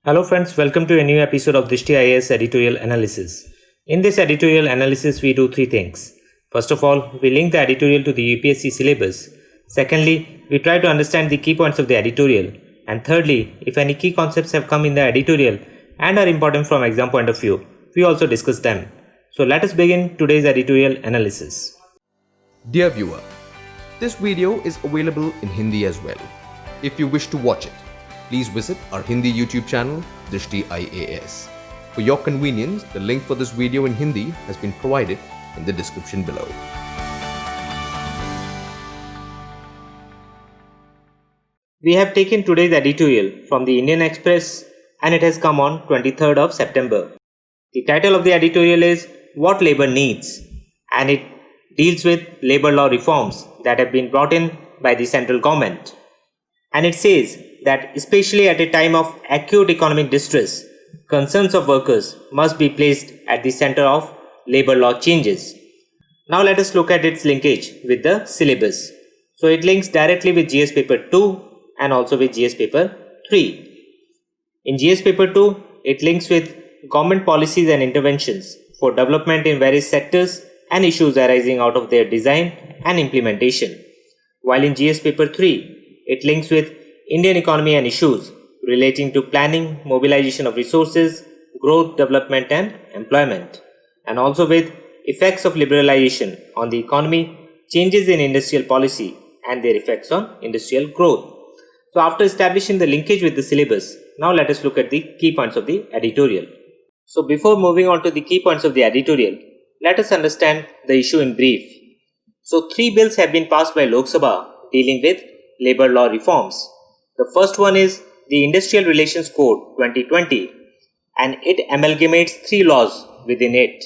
Hello friends, welcome to a new episode of Dristhi IAS Editorial Analysis. In this editorial analysis, we do three things. First of all, we link the editorial to the UPSC syllabus. Secondly, we try to understand the key points of the editorial. And thirdly, if any key concepts have come in the editorial and are important from exam point of view, we also discuss them. So let us begin today's editorial analysis. Dear viewer, this video is available in Hindi as well. If you wish to watch it, please visit our Hindi YouTube channel, Drishti IAS. For your convenience, the link for this video in Hindi has been provided in the description below. We have taken today's editorial from the Indian Express and it has come on 23rd of September. The title of the editorial is What Labour Needs, and it deals with labour law reforms that have been brought in by the central government. And it says that especially at a time of acute economic distress, concerns of workers must be placed at the center of labour law changes. Now let us look at its linkage with the syllabus. So it links directly with GS paper 2 and also with GS paper 3. In GS paper 2, it links with government policies and interventions for development in various sectors and issues arising out of their design and implementation. While in GS paper 3, it links with Indian economy and issues relating to planning, mobilization of resources, growth, development and employment, and also with effects of liberalization on the economy, changes in industrial policy and their effects on industrial growth. So after establishing the linkage with the syllabus, now let us look at the key points of the editorial. So before moving on to the key points of the editorial, let us understand the issue in brief. So 3 bills have been passed by Lok Sabha dealing with labour law reforms. The first one is the Industrial Relations Code 2020 and it amalgamates 3 laws within it.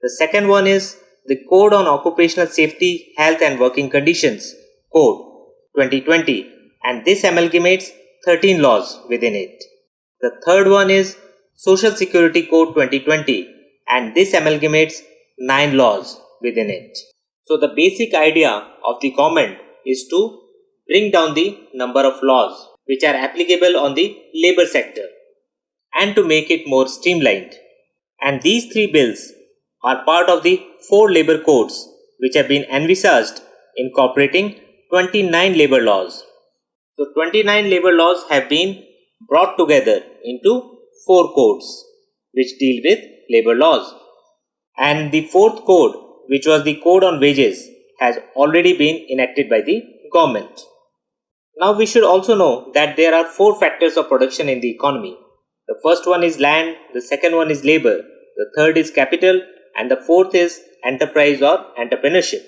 The second one is the Code on Occupational Safety, Health and Working Conditions Code 2020 and this amalgamates 13 laws within it. The third one is Social Security Code 2020 and this amalgamates 9 laws within it. So the basic idea of the government is to bring down the number of laws which are applicable on the labour sector and to make it more streamlined. And these 3 bills are part of the 4 labour codes which have been envisaged incorporating 29 labour laws. So 29 labour laws have been brought together into 4 codes which deal with labour laws. And the 4th code, which was the Code on Wages, has already been enacted by the government. Now we should also know that there are 4 factors of production in the economy. The first one is land, the second one is labour, the third is capital and the fourth is enterprise or entrepreneurship.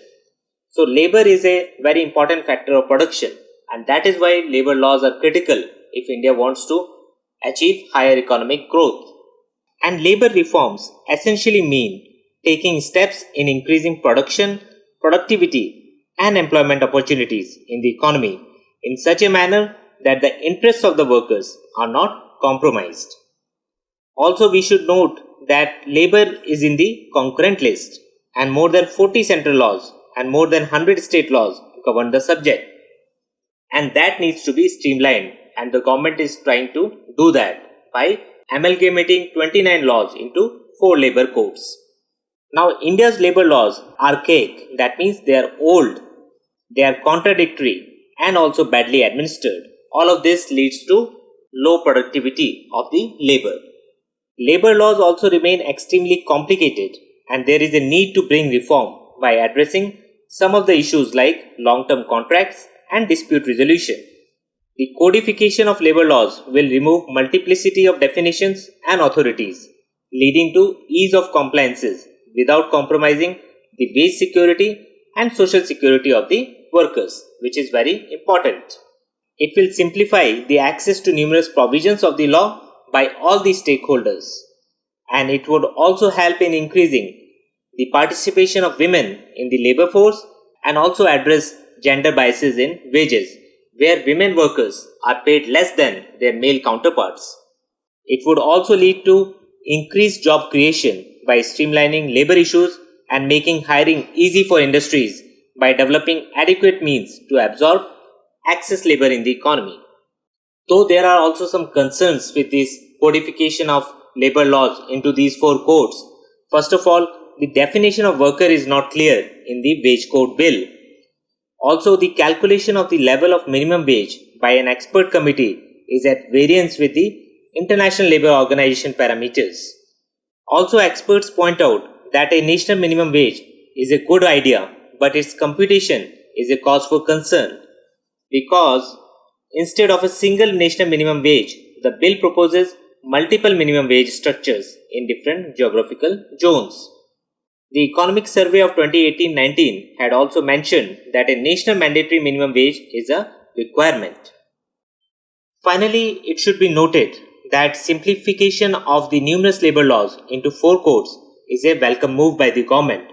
So labour is a very important factor of production and that is why labour laws are critical if India wants to achieve higher economic growth. And labour reforms essentially mean taking steps in increasing production, productivity and employment opportunities in the economy in such a manner that the interests of the workers are not compromised. Also, we should note that labour is in the concurrent list and more than 40 central laws and more than 100 state laws govern the subject. And that needs to be streamlined and the government is trying to do that by amalgamating 29 laws into 4 labour codes. Now, India's labour laws are archaic, that means they are old, they are contradictory and also badly administered. All of this leads to low productivity of the labour. Labour laws also remain extremely complicated and there is a need to bring reform by addressing some of the issues like long-term contracts and dispute resolution. The codification of labour laws will remove multiplicity of definitions and authorities, leading to ease of compliances without compromising the wage security and social security of the workers, which is very important. It will simplify the access to numerous provisions of the law by all the stakeholders, and it would also help in increasing the participation of women in the labour force and also address gender biases in wages, where women workers are paid less than their male counterparts. It would also lead to increased job creation by streamlining labour issues and making hiring easy for industries by developing adequate means to absorb excess labour in the economy. Though there are also some concerns with this codification of labor laws into these 4 codes. First of all, the definition of worker is not clear in the wage code bill. Also, the calculation of the level of minimum wage by an expert committee is at variance with the International Labour Organization parameters. Also, experts point out that a national minimum wage is a good idea, but its computation is a cause for concern because instead of a single national minimum wage, the bill proposes multiple minimum wage structures in different geographical zones. The Economic Survey of 2018-19 had also mentioned that a national mandatory minimum wage is a requirement. Finally, it should be noted that simplification of the numerous labor laws into 4 codes is a welcome move by the government.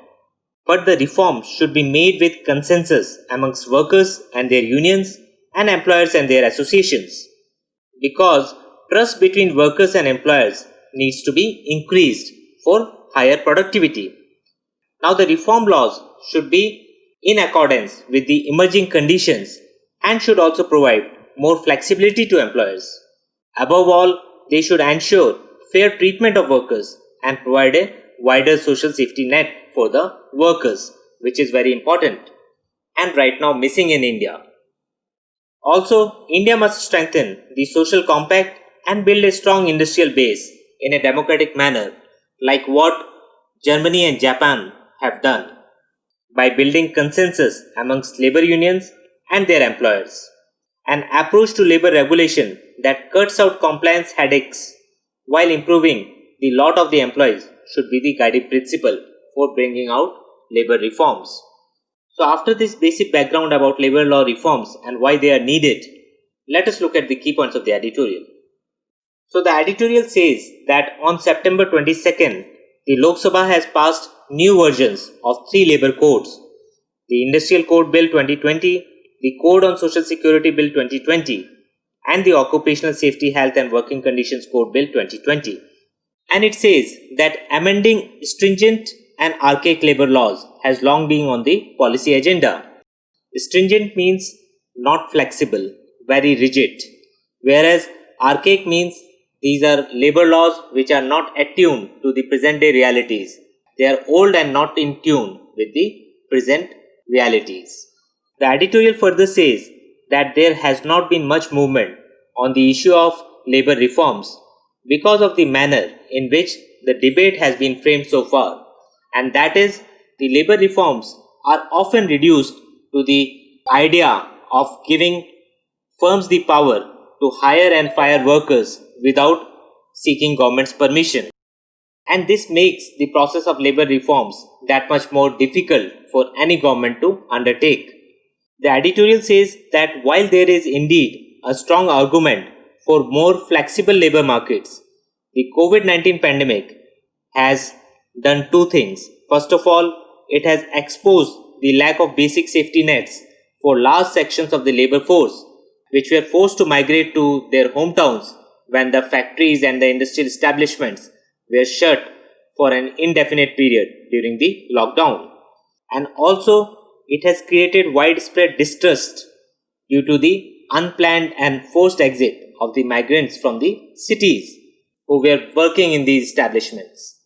But the reforms should be made with consensus amongst workers and their unions and employers and their associations, because trust between workers and employers needs to be increased for higher productivity. Now, the reform laws should be in accordance with the emerging conditions and should also provide more flexibility to employers. Above all, they should ensure fair treatment of workers and provide a wider social safety net for the workers, which is very important and right now missing in India. Also, India must strengthen the social compact and build a strong industrial base in a democratic manner, like what Germany and Japan have done, by building consensus amongst labor unions and their employers. An approach to labor regulation that cuts out compliance headaches while improving the lot of the employees should be the guiding principle for bringing out labor reforms. So after this basic background about labor law reforms and why they are needed, let us look at the key points of the editorial. So the editorial says that on September 22nd, the Lok Sabha has passed new versions of 3 labor codes: the Industrial Code Bill 2020, the Code on Social Security Bill 2020, and the Occupational Safety, Health and Working Conditions Code Bill 2020. And it says that amending stringent and archaic labor laws has long been on the policy agenda. Stringent means not flexible, very rigid, whereas archaic means these are labor laws which are not attuned to the present day realities. They are old and not in tune with the present realities. The editorial further says that there has not been much movement on the issue of labor reforms because of the manner in which the debate has been framed so far, and that is, the labor reforms are often reduced to the idea of giving firms the power to hire and fire workers without seeking government's permission. And this makes the process of labor reforms that much more difficult for any government to undertake. The editorial says that while there is indeed a strong argument for more flexible labor markets, the COVID-19 pandemic has done 2 things. First of all, it has exposed the lack of basic safety nets for large sections of the labor force, which were forced to migrate to their hometowns when the factories and the industrial establishments were shut for an indefinite period during the lockdown. And also, it has created widespread distrust due to the unplanned and forced exit of the migrants from the cities who were working in these establishments.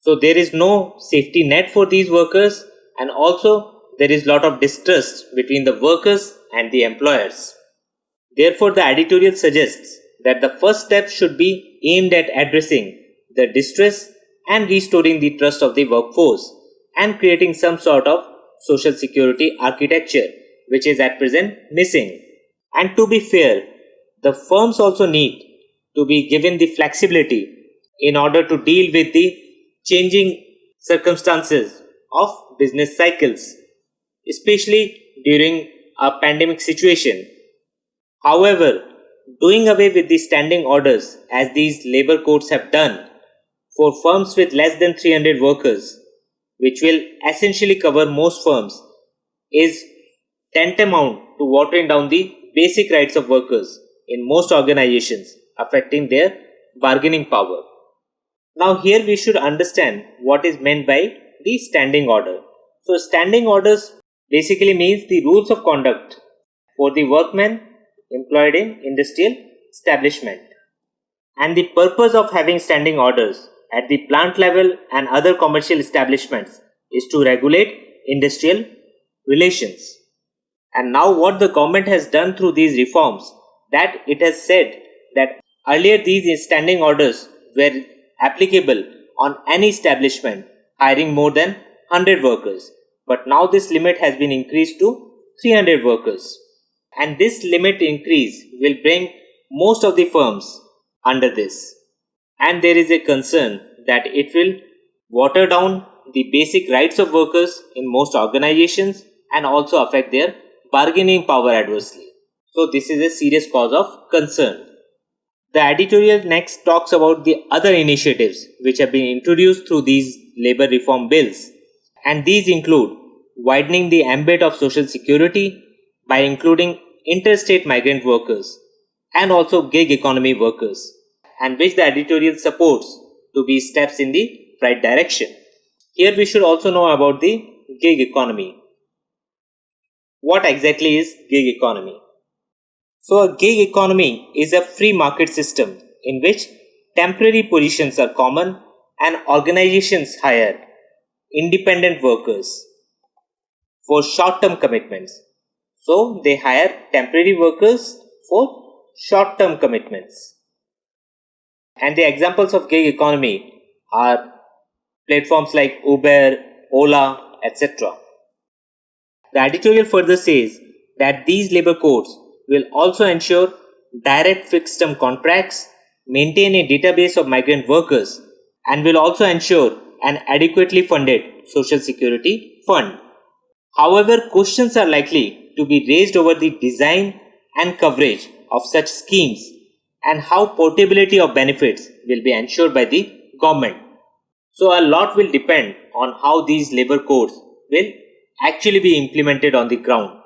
So there is no safety net for these workers, and also there is a lot of distrust between the workers and the employers. Therefore, the editorial suggests that the first step should be aimed at addressing the distress and restoring the trust of the workforce and creating some sort of social security architecture which is at present missing. And to be fair, the firms also need to be given the flexibility in order to deal with the changing circumstances of business cycles, especially during a pandemic situation. However, doing away with the standing orders as these labor codes have done for firms with less than 300 workers, which will essentially cover most firms, is tantamount to watering down the basic rights of workers in most organizations, affecting their bargaining power. Now here we should understand what is meant by the standing order. So standing orders basically means the rules of conduct for the workmen employed in industrial establishment. And the purpose of having standing orders at the plant level and other commercial establishments is to regulate industrial relations. And now what the government has done through these reforms, that it has said that earlier these standing orders were applicable on any establishment hiring more than 100 workers. But now this limit has been increased to 300 workers. And this limit increase will bring most of the firms under this. And there is a concern that it will water down the basic rights of workers in most organizations and also affect their bargaining power adversely. So this is a serious cause of concern. The editorial next talks about the other initiatives which have been introduced through these labor reform bills, and these include widening the ambit of social security by including interstate migrant workers and also gig economy workers, and which the editorial supports to be steps in the right direction. Here we should also know about the gig economy. What exactly is gig economy? So a gig economy is a free market system in which temporary positions are common and organizations hire independent workers for short-term commitments. So they hire temporary workers for short-term commitments. And the examples of gig economy are platforms like Uber, Ola, etc. The editorial further says that these labor codes will also ensure direct fixed term contracts, maintain a database of migrant workers, and will also ensure an adequately funded social security fund. However, questions are likely to be raised over the design and coverage of such schemes and how portability of benefits will be ensured by the government. So a lot will depend on how these labor codes will actually be implemented on the ground.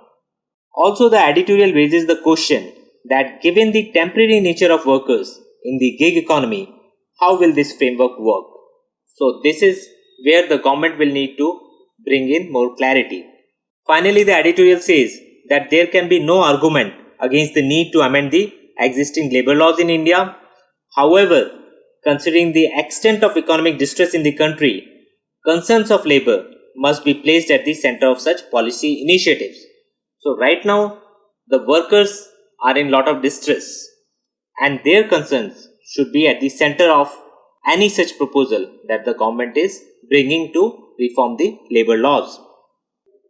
Also, the editorial raises the question that given the temporary nature of workers in the gig economy, how will this framework work? So this is where the government will need to bring in more clarity. Finally, the editorial says that there can be no argument against the need to amend the existing labor laws in India. However, considering the extent of economic distress in the country, concerns of labor must be placed at the center of such policy initiatives. So right now, the workers are in lot of distress and their concerns should be at the center of any such proposal that the government is bringing to reform the labor laws.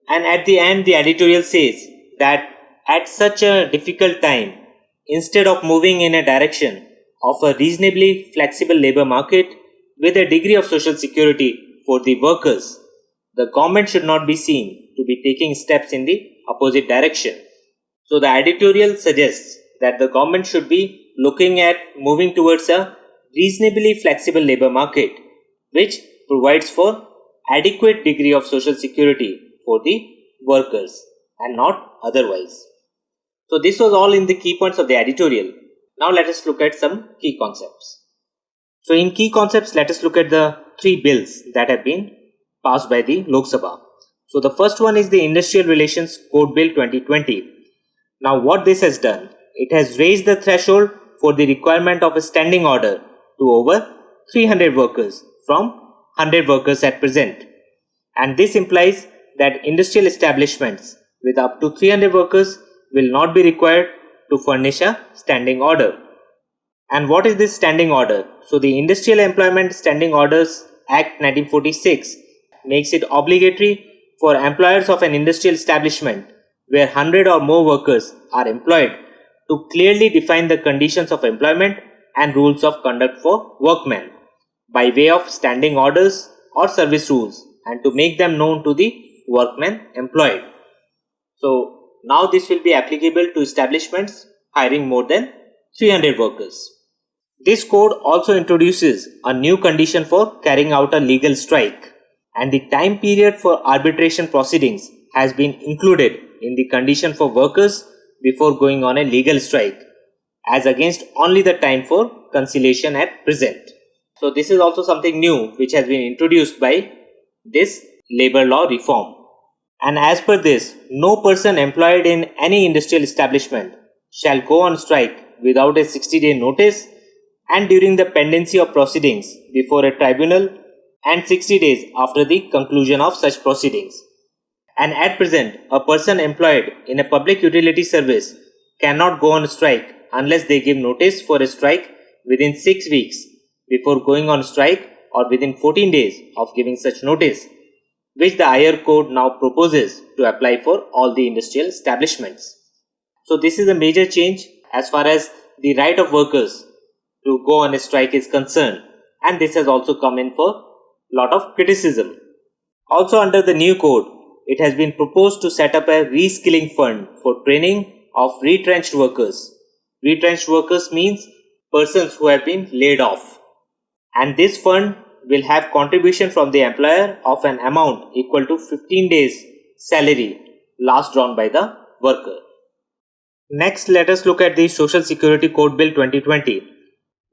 And at the end, the editorial says that at such a difficult time, instead of moving in a direction of a reasonably flexible labor market with a degree of social security for the workers, the government should not be seen to be taking steps in the opposite direction. So the editorial suggests that the government should be looking at moving towards a reasonably flexible labor market which provides for adequate degree of social security for the workers and not otherwise. So this was all in the key points of the editorial. Now let us look at some key concepts. So in key concepts, let us look at the three bills that have been passed by the Lok Sabha. So the first one is the Industrial Relations Code Bill 2020. Now what this has done, it has raised the threshold for the requirement of a standing order to over 300 workers from 100 workers at present. And this implies that industrial establishments with up to 300 workers will not be required to furnish a standing order. And what is this standing order? So the Industrial Employment Standing Orders Act 1946 makes it obligatory for employers of an industrial establishment where 100 or more workers are employed to clearly define the conditions of employment and rules of conduct for workmen by way of standing orders or service rules and to make them known to the workmen employed. So now this will be applicable to establishments hiring more than 300 workers. This code also introduces a new condition for carrying out a legal strike, and the time period for arbitration proceedings has been included in the condition for workers before going on a legal strike, as against only the time for conciliation at present. So this is also something new which has been introduced by this labor law reform. And as per this, no person employed in any industrial establishment shall go on strike without a 60-day notice and during the pendency of proceedings before a tribunal and 60 days after the conclusion of such proceedings. And at present, a person employed in a public utility service cannot go on strike unless they give notice for a strike within 6 weeks before going on strike or within 14 days of giving such notice, which the higher court now proposes to apply for all the industrial establishments. So this is a major change as far as the right of workers to go on a strike is concerned, and this has also come in for lot of criticism. Also under the new code, it has been proposed to set up a reskilling fund for training of retrenched workers. Retrenched workers means persons who have been laid off. And this fund will have contribution from the employer of an amount equal to 15 days salary last drawn by the worker. Next, let us look at the Social Security Code Bill 2020.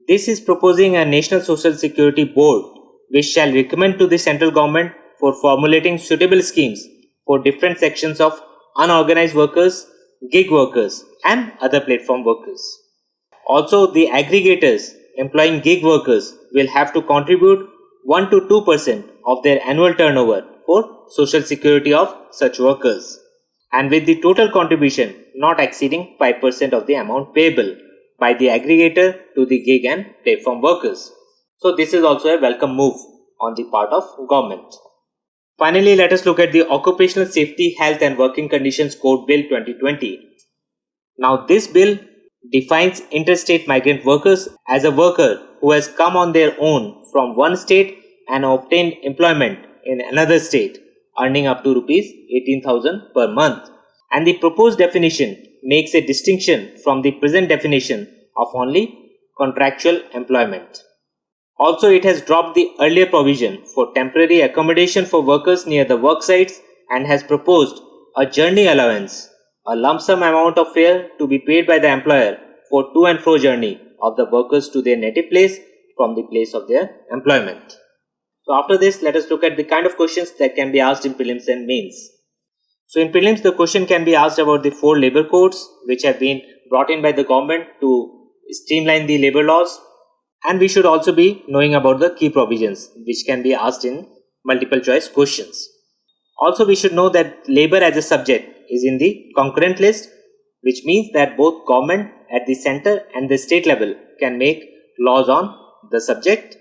This is proposing a National Social Security Board which shall recommend to the central government for formulating suitable schemes for different sections of unorganized workers, gig workers and other platform workers. Also, the aggregators employing gig workers will have to contribute 1 to 2% of their annual turnover for social security of such workers, and with the total contribution not exceeding 5% of the amount payable by the aggregator to the gig and platform workers. So this is also a welcome move on the part of government. Finally, let us look at the Occupational Safety, Health and Working Conditions Code Bill 2020. Now this bill defines interstate migrant workers as a worker who has come on their own from one state and obtained employment in another state, earning up to Rs 18,000 per month. And the proposed definition makes a distinction from the present definition of only contractual employment. Also, it has dropped the earlier provision for temporary accommodation for workers near the work sites and has proposed a journey allowance, a lump sum amount of fare to be paid by the employer for to and fro journey of the workers to their native place from the place of their employment. So after this, let us look at the kind of questions that can be asked in prelims and mains. So in prelims, the question can be asked about the 4 labor codes which have been brought in by the government to streamline the labor laws. And we should also be knowing about the key provisions which can be asked in multiple choice questions. Also, we should know that labor as a subject is in the concurrent list, which means that both government at the center and the state level can make laws on the subject.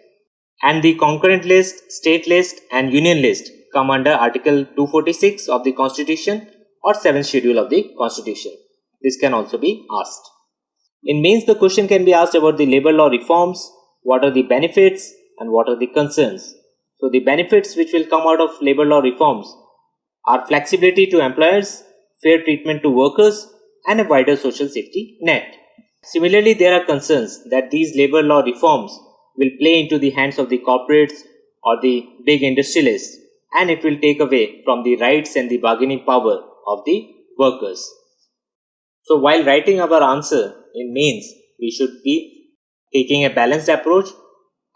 And the concurrent list, state list and union list come under Article 246 of the Constitution or 7th schedule of the Constitution. This can also be asked. In mains, the question can be asked about the labor law reforms, what are the benefits and what are the concerns. So the benefits which will come out of labor law reforms are flexibility to employers, fair treatment to workers and a wider social safety net. Similarly, there are concerns that these labor law reforms will play into the hands of the corporates or the big industrialists, and it will take away from the rights and the bargaining power of the workers. So while writing our answer in mains, we should be taking a balanced approach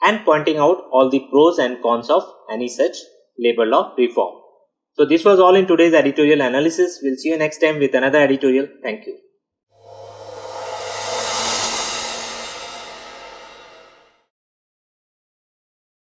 and pointing out all the pros and cons of any such labor law reform. So this was all in today's editorial analysis. We'll see you next time with another editorial. Thank you.